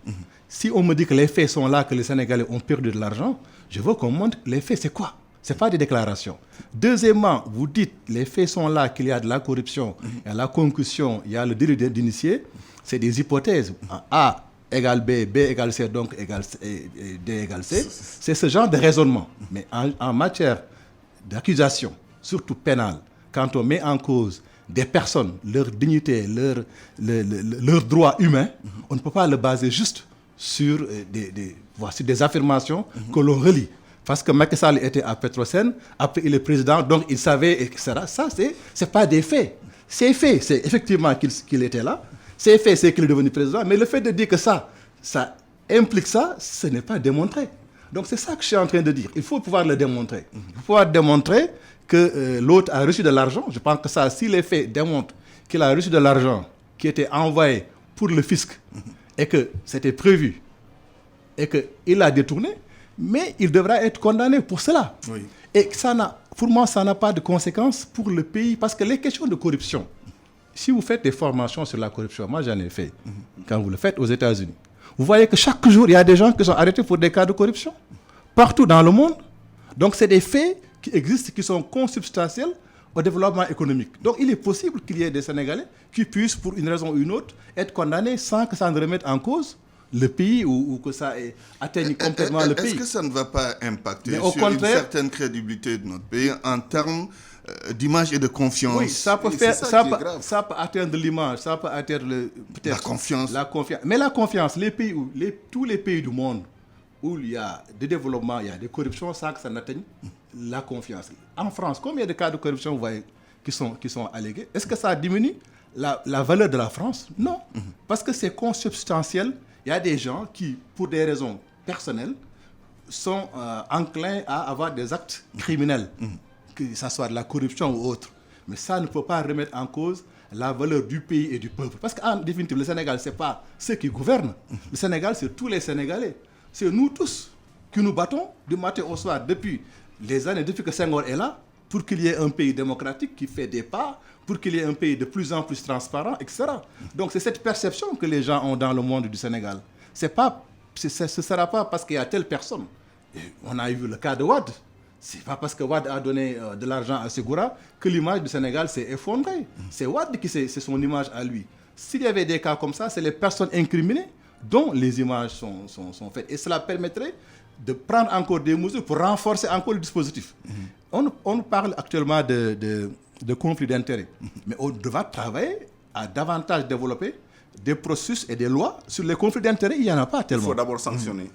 Si on me dit que les faits sont là, que les Sénégalais ont perdu de l'argent, je veux qu'on montre les faits, c'est quoi? Ce n'est pas des déclarations. Deuxièmement, vous dites les faits sont là, qu'il y a de la corruption, il y a la concussion, il y a le délit d'initié. C'est des hypothèses. A égale B, B égale C, donc égale D égale C. C'est ce genre de raisonnement. Mais en matière d'accusation, surtout pénale, quand on met en cause des personnes, leur dignité, leurs droits humains, on ne peut pas le baser juste sur des affirmations que l'on relie. Parce que Macky Sall était à Petrosen, après il est président, donc il savait, etc. Ça, c'est pas des faits. C'est fait, c'est effectivement qu'il était là. C'est fait, c'est qu'il est devenu président. Mais le fait de dire que ça implique ça, ce n'est pas démontré. Donc c'est ça que je suis en train de dire. Il faut pouvoir le démontrer. Il faut pouvoir démontrer que l'autre a reçu de l'argent. Je pense que ça, si les faits démontrent qu'il a reçu de l'argent qui était envoyé pour le fisc et que c'était prévu et qu'il l'a détourné, mais il devra être condamné pour cela. Oui. Et pour moi, ça n'a pas de conséquences pour le pays, parce que les questions de corruption, si vous faites des formations sur la corruption, moi j'en ai fait, quand vous le faites aux États-Unis, vous voyez que chaque jour, il y a des gens qui sont arrêtés pour des cas de corruption, partout dans le monde. Donc c'est des faits qui existent, qui sont consubstantiels au développement économique. Donc il est possible qu'il y ait des Sénégalais qui puissent, pour une raison ou une autre, être condamnés sans que ça ne remette en cause le pays ou que ça atteigne complètement le pays. Est-ce que ça ne va pas impacter sur une certaine crédibilité de notre pays en termes d'image et de confiance? Oui, ça peut atteindre l'image, ça peut atteindre peut-être la confiance. Mais la confiance, tous les pays du monde où il y a des développements, il y a des corruptions, sans que ça n'atteigne la confiance. En France, combien de cas de corruption vous voyez qui sont allégués? Est-ce que ça diminue la valeur de la France? Non, parce que c'est consubstantiel. Il y a des gens qui, pour des raisons personnelles, sont enclins à avoir des actes criminels, que ce soit de la corruption ou autre. Mais ça ne peut pas remettre en cause la valeur du pays et du peuple. Parce qu'en définitive, le Sénégal, ce n'est pas ceux qui gouvernent. Le Sénégal, c'est tous les Sénégalais. C'est nous tous qui nous battons du matin au soir depuis les années, depuis que Senghor est là, pour qu'il y ait un pays démocratique qui fait des pas, pour qu'il y ait un pays de plus en plus transparent, etc. Donc c'est cette perception que les gens ont dans le monde du Sénégal. Ce ne sera pas parce qu'il y a telle personne. Et on a eu le cas de Wade. Ce n'est pas parce que Wade a donné de l'argent à Segura que l'image du Sénégal s'est effondrée. C'est Wade c'est son image à lui. S'il y avait des cas comme ça, c'est les personnes incriminées dont les images sont faites. Et cela permettrait de prendre encore des mesures pour renforcer encore le dispositif. On parle actuellement de conflits d'intérêts. Mais on devra travailler à davantage développer des processus et des lois sur les conflits d'intérêts. Il n'y en a pas tellement. Il faut d'abord sanctionner.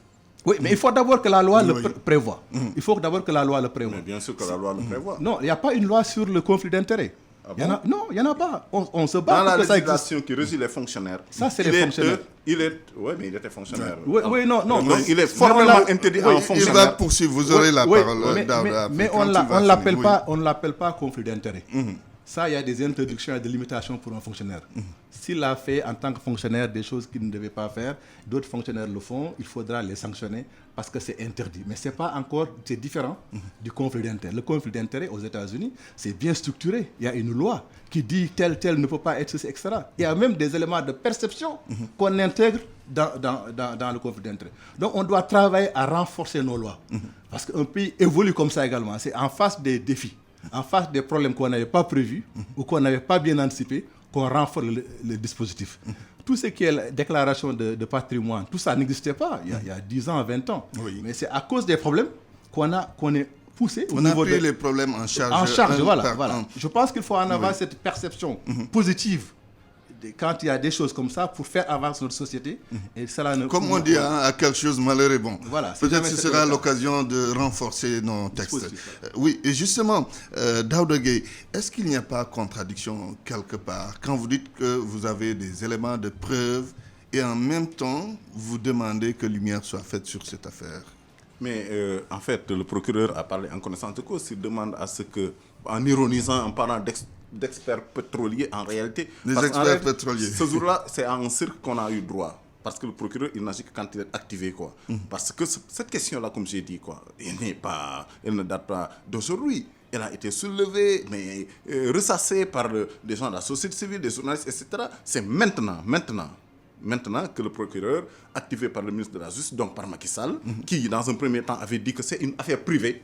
Oui, mais il faut d'abord que la loi le prévoie. Il faut d'abord que la loi le prévoie. Mais bien sûr que la loi le prévoit. Non, il n'y a pas une loi sur le conflit d'intérêts. Ah bon? Non, il n'y en a pas. On se bat dans pour la que ça existe. législation qui régit les fonctionnaires. Ça, c'est les fonctionnaires. Oui, mais il était fonctionnaire. Oui, non. Donc, il est formellement interdit en fonctionnaire. Il va poursuivre, vous aurez la parole. Mais on ne l'appelle pas conflit d'intérêts. Ça, il y a des interdictions et des limitations pour un fonctionnaire. S'il a fait en tant que fonctionnaire des choses qu'il ne devait pas faire, d'autres fonctionnaires le font, il faudra les sanctionner parce que c'est interdit. Mais c'est différent du conflit d'intérêts. Le conflit d'intérêts aux États-Unis, c'est bien structuré. Il y a une loi qui dit tel ne peut pas être ceci, etc. Il y a même des éléments de perception qu'on intègre dans le conflit d'intérêts. Donc on doit travailler à renforcer nos lois. Parce qu'un pays évolue comme ça également. C'est en face des défis, en face des problèmes qu'on n'avait pas prévus ou qu'on n'avait pas bien anticipés, qu'on renforce le dispositif. Tout ce qui est la déclaration de patrimoine, tout ça n'existait pas il y a 10 ans, 20 ans. Oui. Mais c'est à cause des problèmes qu'on est poussé au niveau pris les problèmes en charge. Voilà. Je pense qu'il faut en avoir cette perception positive quand il y a des choses comme ça pour faire avancer notre société. Et cela ne, comme on dit, à quelque chose malheur est bon. Voilà, peut-être ce sera l'occasion de renforcer nos textes. Oui, et justement, Daouda Gueye, est-ce qu'il n'y a pas contradiction quelque part quand vous dites que vous avez des éléments de preuve et en même temps vous demandez que lumière soit faite sur cette affaire? Mais en fait, le procureur a parlé en connaissance de cause. Il demande à ce que, en ironisant, en parlant d'experts pétroliers, en réalité... Pétroliers. Ce jour-là, c'est à un cirque qu'on a eu droit. Parce que le procureur, il n'agit que quand il est activé, quoi. Parce que cette question-là, comme j'ai dit, quoi, elle ne date pas d'aujourd'hui. Elle a été soulevée, mais ressassée par des gens de la société civile, des journalistes, etc. C'est maintenant que le procureur, activé par le ministre de la Justice, donc par Macky Sall, qui dans un premier temps avait dit que c'est une affaire privée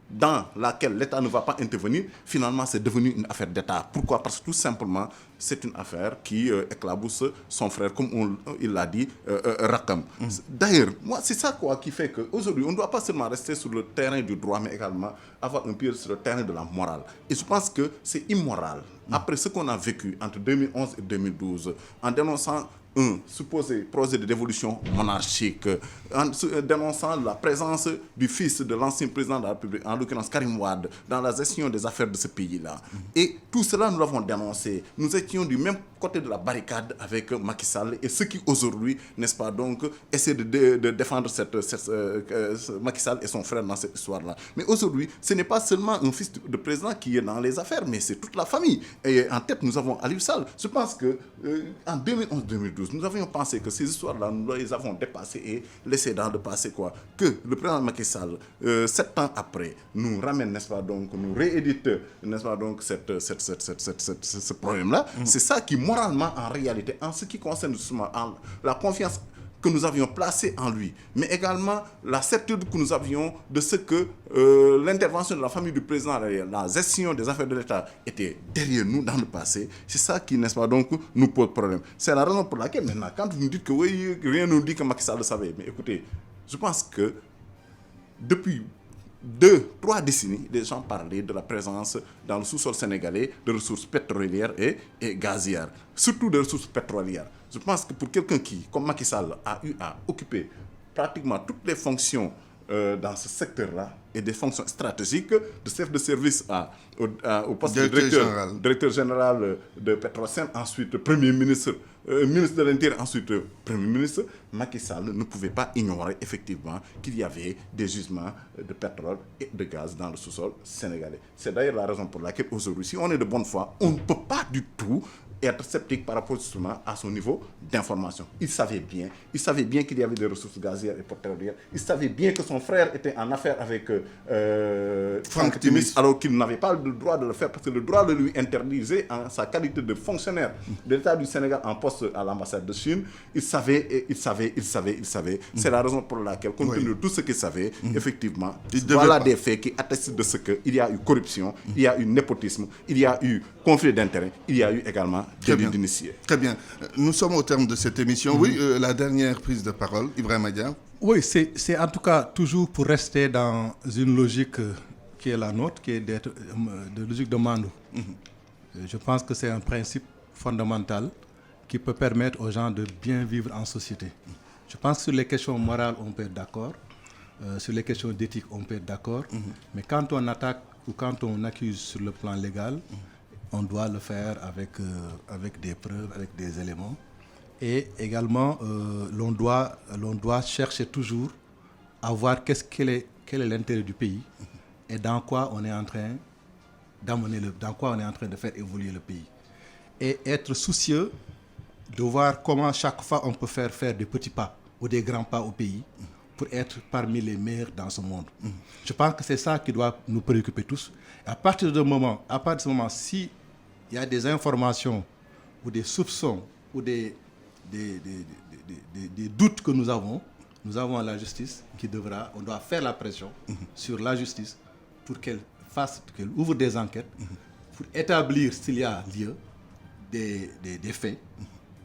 dans laquelle l'État ne va pas intervenir, finalement c'est devenu une affaire d'État. Pourquoi? Parce que tout simplement, c'est une affaire qui éclabousse son frère, comme il l'a dit, Rakam. D'ailleurs, moi, c'est ça quoi, qui fait qu'aujourd'hui, on ne doit pas seulement rester sur le terrain du droit, mais également avoir un pied sur le terrain de la morale. Et je pense que c'est immoral. Après ce qu'on a vécu entre 2011 et 2012, en dénonçant un supposé projet de dévolution monarchique, en dénonçant la présence du fils de l'ancien président de la République, en l'occurrence Karim Wade, dans la gestion des affaires de ce pays-là. Et tout cela, nous l'avons dénoncé. Nous étions du même côté de la barricade avec Macky Sall et ceux qui aujourd'hui, n'est-ce pas, donc, essaient de défendre Macky Sall et son frère dans cette histoire-là. Mais aujourd'hui, ce n'est pas seulement un fils de président qui est dans les affaires, mais c'est toute la famille. Et en tête, nous avons Aliou Sall. Je pense que en 2011-2012, nous avions pensé que ces histoires-là, nous les avons dépassées et laissées dans le passé, quoi. Que le président Macky Sall, 7 ans après, nous ramène, n'est-ce pas, donc, nous réédite, n'est-ce pas, donc, ce problème-là. C'est ça qui, moralement, en réalité, en ce qui concerne justement la confiance que nous avions placée en lui, mais également la certitude que nous avions de ce que l'intervention de la famille du président, la gestion des affaires de l'État était derrière nous dans le passé. C'est ça qui, n'est-ce pas, donc, nous pose problème. C'est la raison pour laquelle, maintenant, quand vous nous dites que oui, rien ne nous dit que Macky Sall le savait, mais écoutez, je pense que depuis 2-3 décennies, les gens parlaient de la présence dans le sous-sol sénégalais de ressources pétrolières et gazières, surtout de ressources pétrolières. Je pense que pour quelqu'un qui, comme Macky Sall, a eu à occuper pratiquement toutes les fonctions dans ce secteur-là et des fonctions stratégiques, de chef de service au poste de directeur général de Petrosen, ensuite Premier ministre, ministre de l'Intérieur, ensuite Premier ministre, Macky Sall ne pouvait pas ignorer effectivement qu'il y avait des gisements de pétrole et de gaz dans le sous-sol sénégalais. C'est d'ailleurs la raison pour laquelle aujourd'hui, si on est de bonne foi, on ne peut pas du tout être sceptique par rapport justement à son niveau d'information. Il savait bien qu'il y avait des ressources gazières et pétrolières. Il savait bien que son frère était en affaire avec Franck Timis, alors qu'il n'avait pas le droit de le faire parce que le droit le lui interdisait en sa qualité de fonctionnaire de l'État du Sénégal en poste à l'ambassade de Chine. Il savait. C'est la raison pour laquelle, compte tenu de tout ce qu'il savait, effectivement, voilà des faits qui attestent de ce qu'il y a eu corruption, il y a eu népotisme, il y a eu conflit d'intérêts, il y a eu également d'initiés. Très bien. Nous sommes au terme de cette émission. Oui, la dernière prise de parole, Ibrahima Dia. Oui, c'est en tout cas toujours pour rester dans une logique qui est la nôtre, qui est de logique de Mandou. Je pense que c'est un principe fondamental qui peut permettre aux gens de bien vivre en société. Je pense que sur les questions morales, on peut être d'accord. Sur les questions d'éthique, on peut être d'accord. Mais quand on attaque ou quand on accuse sur le plan légal, on doit le faire avec des preuves, avec des éléments. Et également, l'on doit chercher toujours à voir quel est l'intérêt du pays et dans quoi on est en train de faire évoluer le pays. Et être soucieux de voir comment chaque fois on peut faire des petits pas ou des grands pas au pays pour être parmi les meilleurs dans ce monde. Je pense que c'est ça qui doit nous préoccuper tous. Et à partir de ce moment, si il y a des informations ou des soupçons ou des doutes que nous avons la justice on doit faire la pression sur la justice pour qu'elle ouvre des enquêtes pour établir s'il y a lieu des faits,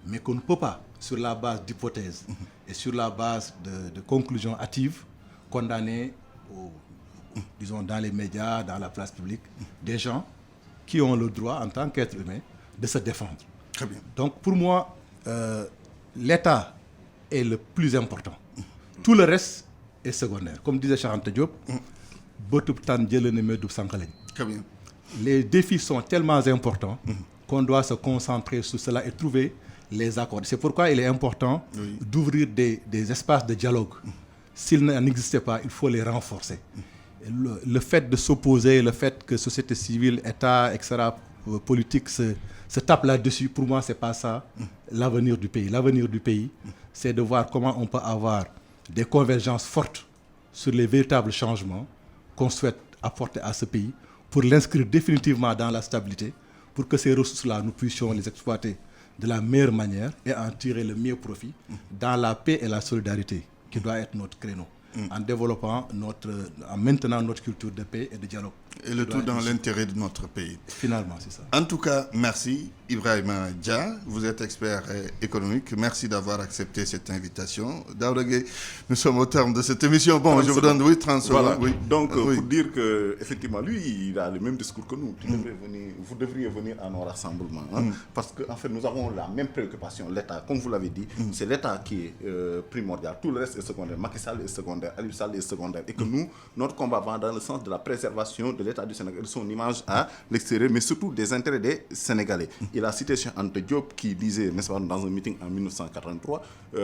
mais qu'on ne peut pas, sur la base d'hypothèses et sur la base de conclusions hâtives, condamner, disons, dans les médias, dans la place publique, des gens qui ont le droit, en tant qu'être humain, de se défendre. Très bien. Donc pour moi, l'État est le plus important. Tout le reste est secondaire. Comme disait Cheikh Anta Diop, très bien. Les défis sont tellement importants qu'on doit se concentrer sur cela et trouver les accords. C'est pourquoi il est important d'ouvrir des espaces de dialogue. S'ils n'existaient pas, il faut les renforcer. Le fait de s'opposer, le fait que société civile, État, etc., politique se tapent là-dessus, pour moi, ce n'est pas ça l'avenir du pays. L'avenir du pays, c'est de voir comment on peut avoir des convergences fortes sur les véritables changements qu'on souhaite apporter à ce pays pour l'inscrire définitivement dans la stabilité, pour que ces ressources-là, nous puissions les exploiter de la meilleure manière et en tirer le mieux profit dans la paix et la solidarité, qui doit être notre créneau, en développant en maintenant notre culture de paix et de dialogue. Et le tout dans l'intérêt de notre pays. Finalement, c'est ça. En tout cas, merci Ibrahima Dia, vous êtes expert économique. Merci d'avoir accepté cette invitation. Daouda Gueye, nous sommes au terme de cette émission. Bon, je vous donne 30 secondes. Voilà. Oui. Donc, pour dire qu'effectivement, lui, il a le même discours que nous. Vous devriez venir à nos rassemblements. Parce qu'en fait, nous avons la même préoccupation. L'État, comme vous l'avez dit, c'est l'État qui est primordial. Tout le reste est secondaire. Macky Sall est secondaire. Aliou Sall est secondaire. Et que nous, notre combat va dans le sens de la préservation de l'État du Sénégal, de son image à l'extérieur, mais surtout des intérêts des Sénégalais. Il a cité Cheikh Anta Diop qui disait, n'est-ce pas, dans un meeting en 1983,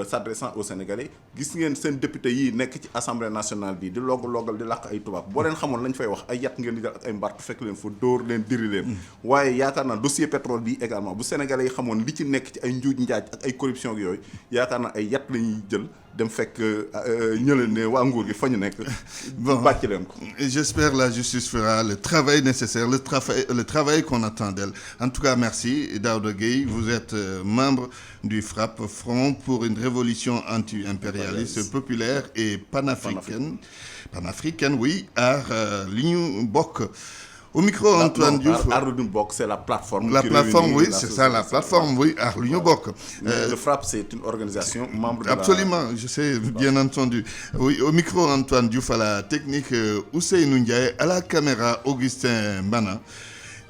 s'adressant aux Sénégalais, gis ngeen seen député yi nekk ci Assemblée nationale bi di logal di làkk ay tubaab boo leen xamoon lañ fay wax ay yat ngeen di jël ak ay mbartu fekk leen fa dóor leen diri leen waaye yaakaar naa dossier pétrole bi également bu Sénégalais yi xamoon li ci nekk ci ay njuuj njaaj ak ay corruption ak yooyu yaakaar naa ay yat la ñuy jël dem fekk ñële ne waa nguur gi fa ñu nekk bàcc leen ko. J'espère la justice fera le travail nécessaire, le travail qu'on attend d'elle. En tout cas, merci Daouda Gueye. Vous êtes membre du FRAPP, Front pour une révolution anti-impérialiste populaire et panafricaine, oui, à l'Union Bok. Au micro, Antoine Diouf. C'est la plateforme. La plateforme, oui, c'est ça, la plateforme, oui, l'Union Bok. Le FRAPP, c'est une organisation membre de absolument, je sais, bien entendu. Oui, au micro, Antoine Diouf, à la technique, Ousseynou Ndiaye, à la caméra, Augustin Bana.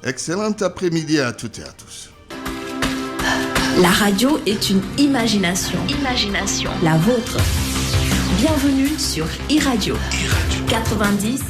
Excellent après-midi à toutes et à tous. La radio est une imagination. La vôtre. Bienvenue sur iRadio 90.